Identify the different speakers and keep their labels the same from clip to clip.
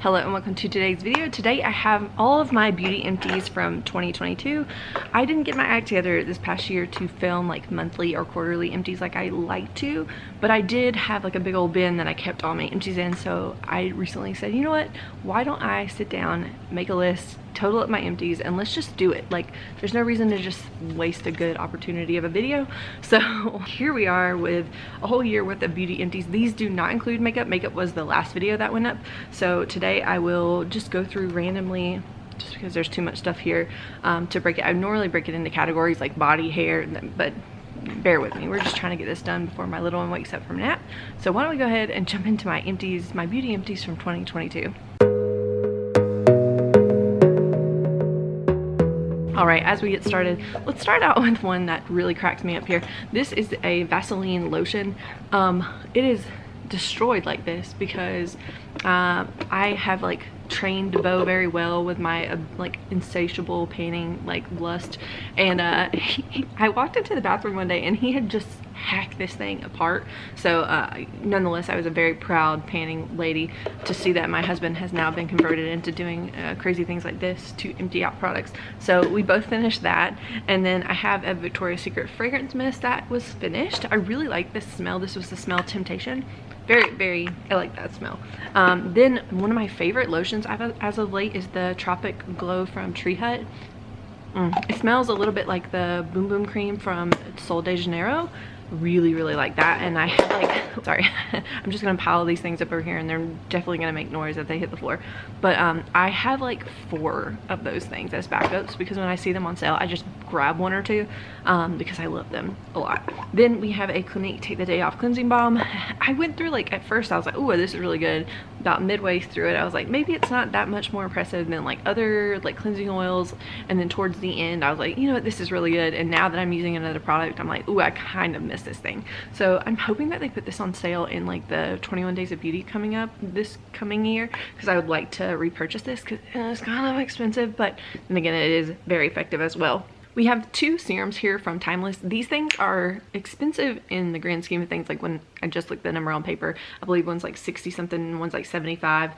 Speaker 1: Hello and welcome to today's video. Today I have all of my beauty empties from 2022. I didn't get my act together this past year to film like monthly or quarterly empties like I like to, but I did have like a big old bin that I kept all my empties in. So I recently said, you know what, why don't I sit down, make a list, total up my empties, and let's just do it. Like, there's no reason to just waste a good opportunity of a video. So here we are with a whole year worth of beauty empties. These do not include makeup. Makeup was the last video that went up. So today I will just go through randomly, just because there's too much stuff here to break it. I normally break it into categories like body, hair, but bear with me. We're just trying to get this done before my little one wakes up from a nap. So why don't we go ahead and jump into my empties, my beauty empties from 2022. Alright, as we get started, let's start out with one that really cracks me up here. This is a Vaseline lotion. It is destroyed like this because I have like trained Bo very well with my like insatiable painting like lust, and I walked into the bathroom one day and he had just hacked this thing apart. So nonetheless, I was a very proud panning lady to see that my husband has now been converted into doing crazy things like this to empty out products. So we both finished that, and then I have a Victoria's Secret fragrance mist that was finished. I really like this smell. This was the smell Temptation. Very, I like that smell. Then one of my favorite lotions as of late is the Tropic Glow from Tree Hut. It smells a little bit like the Boom Boom Cream from Sol de Janeiro. Really like that. And I have like, sorry, I'm just gonna pile these things up over here and they're definitely gonna make noise if they hit the floor. But I have like 4 of those things as backups because when I see them on sale, I just grab 1 or 2 because I love them a lot. Then we have a Clinique Take the Day Off cleansing balm. I went through, like, at first I was like, oh, this is really good. About midway through it, I was like, maybe it's not that much more impressive than like other like cleansing oils. And then towards the end, I was like, you know what, this is really good. And now that I'm using another product, I'm like, oh, I kind of miss this thing. So I'm hoping that they put this on sale in like the 21 Days of Beauty coming up this coming year, because I would like to repurchase this because it's kind of expensive, but then again, it is very effective as well. We have 2 serums here from Timeless. These things are expensive in the grand scheme of things. Like when I just looked the number on paper, I believe one's like 60 something, one's like 75.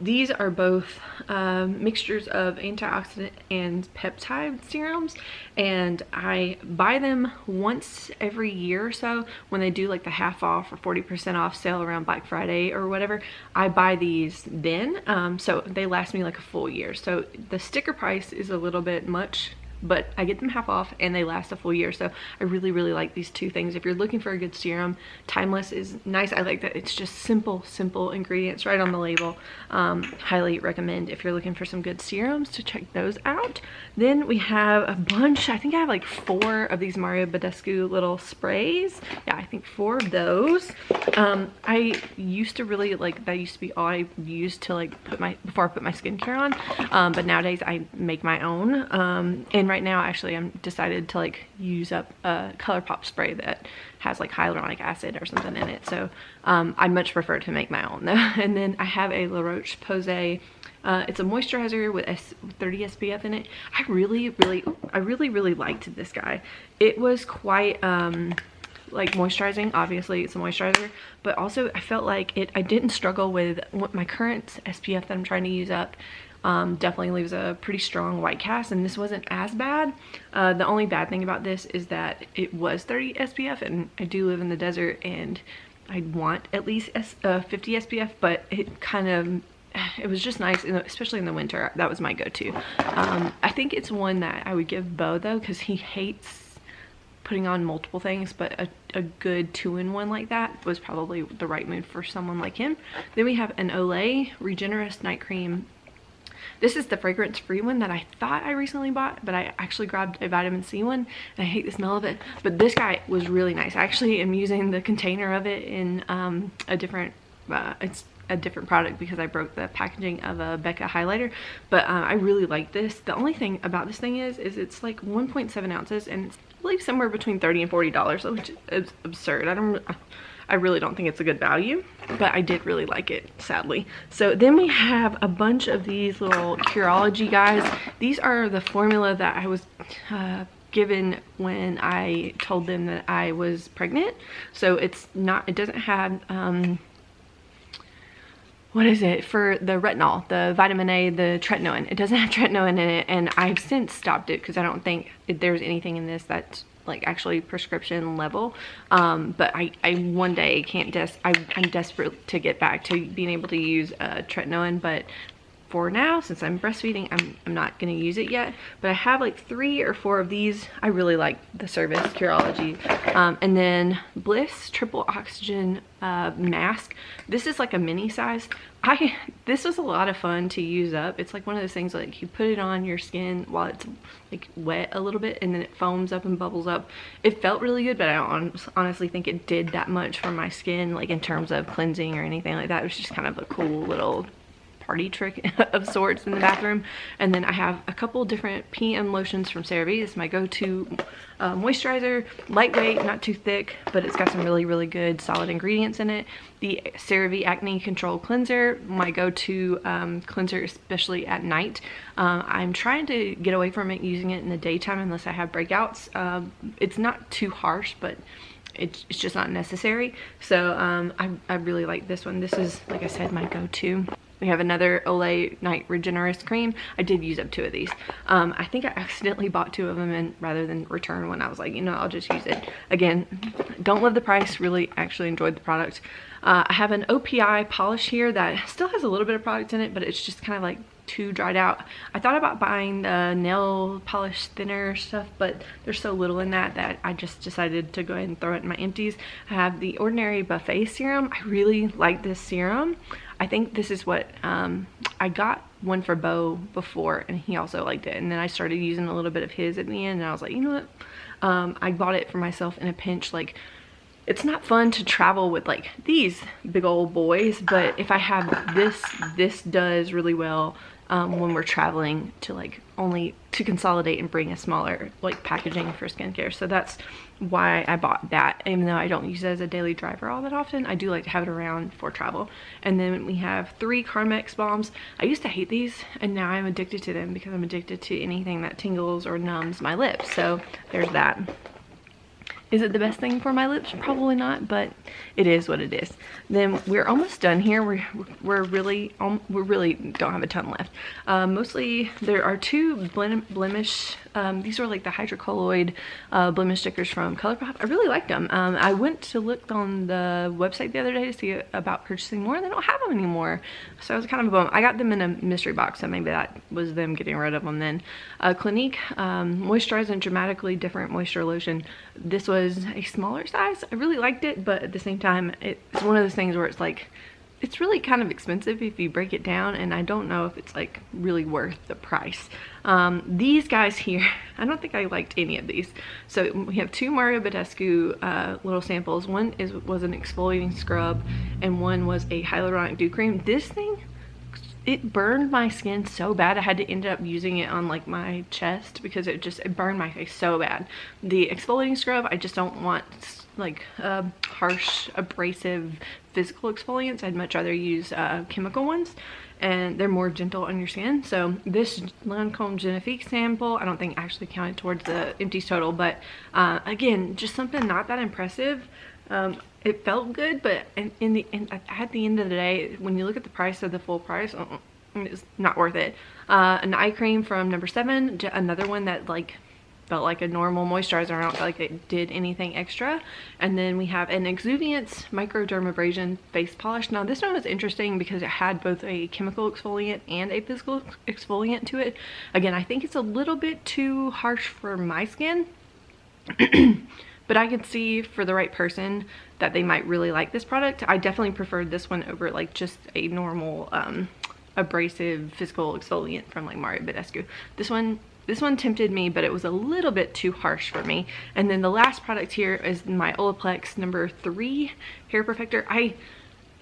Speaker 1: These are both mixtures of antioxidant and peptide serums, and I buy them once every year or so when they do like the half off or 40% off sale around Black Friday or whatever. I buy these then, so they last me like a full year. So the sticker price is a little bit much, but I get them half off and they last a full year. So I really like these 2 things. If you're looking for a good serum, Timeless is nice. I like that it's just simple ingredients right on the label. Highly recommend if you're looking for some good serums to check those out. Then we have a bunch, I think I have like 4 of these Mario Badescu little sprays. Yeah, I think 4 of those. I used to really like, that used to be all I used to like before I put my skincare on, but nowadays I make my own. And right now actually I'm decided to like use up a ColourPop spray that has like hyaluronic acid or something in it. So I much prefer to make my own though. And then I have a La Roche-Posay. It's a moisturizer with 30 SPF in it. I really liked this guy. It was quite like moisturizing. Obviously it's a moisturizer, but also I felt like I didn't struggle with what my current SPF that I'm trying to use up. Definitely leaves a pretty strong white cast, and this wasn't as bad. The only bad thing about this is that it was 30 SPF, and I do live in the desert and I want at least 50 SPF, but it was just nice, especially in the winter. That was my go-to. I think it's one that I would give Bo though, because he hates putting on multiple things, but a good 2-in-1 like that was probably the right move for someone like him. Then we have an Olay Regenerist Night Cream. This is the fragrance-free one that I thought I recently bought, but I actually grabbed a vitamin C one, and I hate the smell of it. But this guy was really nice. I actually am using the container of it in a different, it's a different product because I broke the packaging of a Becca highlighter. But I really like this. The only thing about this thing is it's like 1.7 ounces, and it's, I believe, somewhere between $30 and $40, which is absurd. I really don't think it's a good value, but I did really like it, sadly. So then we have a bunch of these little Curology guys. These are the formula that I was given when I told them that I was pregnant. So it doesn't have what is it, for the retinol, the vitamin A, the tretinoin. It doesn't have tretinoin in it, and I've since stopped it because I don't think there's anything in this that's like actually prescription level. But I one day can't I'm desperate to get back to being able to use tretinoin, but for now, since I'm breastfeeding, I'm not going to use it yet. But I have like 3 or 4 of these. I really like the service, Curology. And then Bliss Triple Oxygen Mask. This is like a mini size. This was a lot of fun to use up. It's like one of those things, like you put it on your skin while it's like wet a little bit, and then it foams up and bubbles up. It felt really good, but I don't honestly think it did that much for my skin, like in terms of cleansing or anything like that. It was just kind of a cool little party trick of sorts in the bathroom. And then I have a couple different PM lotions from CeraVe. It's my go-to moisturizer, lightweight, not too thick, but it's got some really good solid ingredients in it. The CeraVe Acne Control Cleanser, my go-to cleanser, especially at night. I'm trying to get away from it, using it in the daytime unless I have breakouts. It's not too harsh, but it's just not necessary. So I really like this one. This is, like I said, my go-to. We have another Olay Night Regenerist Cream. I did use up 2 of these. I think I accidentally bought 2 of them, and rather than return one, I was like, you know, I'll just use it. Again, don't love the price, really actually enjoyed the product. I have an OPI polish here that still has a little bit of product in it, but it's just kind of like too dried out. I thought about buying the nail polish thinner stuff, but there's so little in that I just decided to go ahead and throw it in my empties. I have the Ordinary Buffet Serum. I really like this serum. I think this is what I got one for Beau before, and he also liked it, and then I started using a little bit of his at the end, and I was like, you know what, I bought it for myself in a pinch. Like, it's not fun to travel with like these big old boys, but if I have this does really well when we're traveling to like only to consolidate and bring a smaller like packaging for skincare. So that's why I bought that. Even though I don't use it as a daily driver all that often, I do like to have it around for travel. And then we have 3 Carmex balms. I used to hate these, and now I'm addicted to them because I'm addicted to anything that tingles or numbs my lips. So there's that. Is it the best thing for my lips? Probably not, but it is what it is. Then we're almost done here. We really don't have a ton left. Mostly there are 2 Blemish. These are like the hydrocolloid blemish stickers from ColourPop. I really liked them. I went to look on the website the other day to see about purchasing more, and they don't have them anymore. So I was kind of a bum. I got them in a mystery box, so maybe that was them getting rid of them then. Clinique Moisturize and Dramatically Different Moisture Lotion. This was a smaller size. I really liked it, but at the same time, it's one of those things where it's like, it's really kind of expensive if you break it down, and I don't know if it's like really worth the price. These guys here, I don't think I liked any of these. So we have 2 Mario Badescu little samples. One was an exfoliating scrub, and one was a hyaluronic dew cream. This thing, it burned my skin so bad I had to end up using it on like my chest because it burned my face so bad. The exfoliating scrub, I just don't want like harsh abrasive physical exfoliants. I'd much rather use chemical ones, and they're more gentle on your skin. So this Lancome Genifique sample, I don't think actually counted towards the Empties total, but again, just something not that impressive. It felt good, but at the end of the day, when you look at the price of the full price, it's not worth it. An eye cream from No. 7, another one that like felt like a normal moisturizer. I don't feel like it did anything extra. And then we have an Exuviance Microdermabrasion face polish. Now this one was interesting because it had both a chemical exfoliant and a physical exfoliant to it. Again, I think it's a little bit too harsh for my skin. But I could see for the right person that they might really like this product. I definitely preferred this one over like just a normal abrasive physical exfoliant from like Mario Badescu. This one tempted me, but it was a little bit too harsh for me. And then the last product here is my Olaplex No. 3 hair perfector. I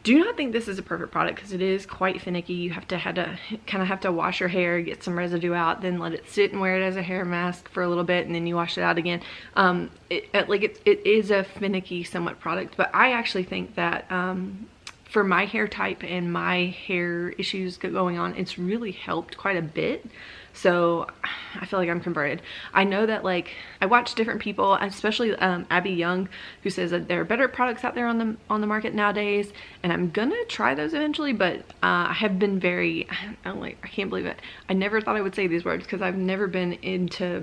Speaker 1: do not think this is a perfect product because it is quite finicky. You have to kind of have to wash your hair, get some residue out, then let it sit and wear it as a hair mask for a little bit, and then you wash it out again. It is a finicky somewhat product, but I actually think that for my hair type and my hair issues going on, it's really helped quite a bit. So I feel like I'm converted. I know that, like, I watch different people, especially Abby Young, who says that there are better products out there on the market nowadays, and I'm gonna try those eventually. But I have been very, I can't believe it. I never thought I would say these words because I've never been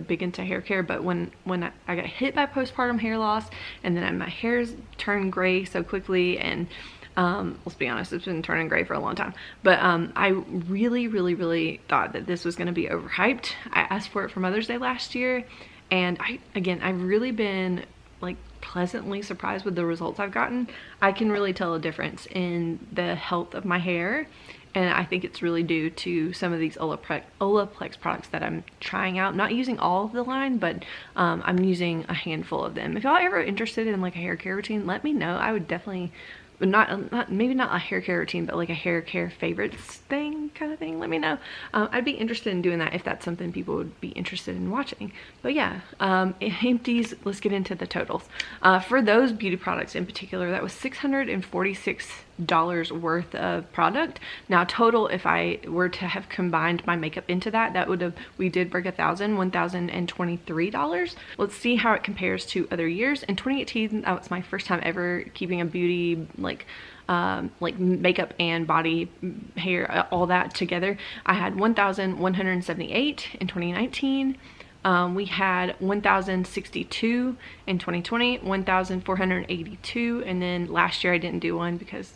Speaker 1: big into hair care. But when I got hit by postpartum hair loss, and then my hair's turned gray so quickly, and let's be honest, it's been turning gray for a long time. But I really thought that this was going to be overhyped. I asked for it for Mother's Day last year, and I've really been like pleasantly surprised with the results I've gotten. I can really tell a difference in the health of my hair, and I think it's really due to some of these Olaplex products that I'm trying out. Not using all of the line, but I'm using a handful of them. If y'all ever interested in like a hair care routine, let me know. I would definitely, maybe not a hair care routine, but like a hair care favorites thing kind of thing. Let me know. I'd be interested in doing that if that's something people would be interested in watching. But yeah, Empties, let's get into the totals. For those beauty products in particular, that was $646 worth of product. Now total, if I were to have combined my makeup into that would have, we did break $1,023. Let's see how it compares to other years. In 2018, that was my first time ever keeping a beauty like makeup and body, hair, all that together. I had 1,178 in 2019. We had 1,062 in 2020, 1,482, and then last year I didn't do one because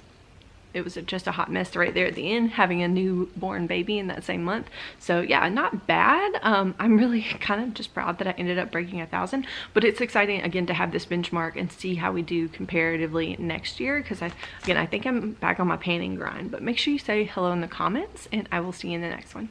Speaker 1: it was just a hot mess right there at the end, having a newborn baby in that same month. So yeah, not bad. I'm really kind of just proud that I ended up breaking 1,000, but it's exciting again to have this benchmark and see how we do comparatively next year, because I think I'm back on my panning grind. But make sure you say hello in the comments, and I will see you in the next one.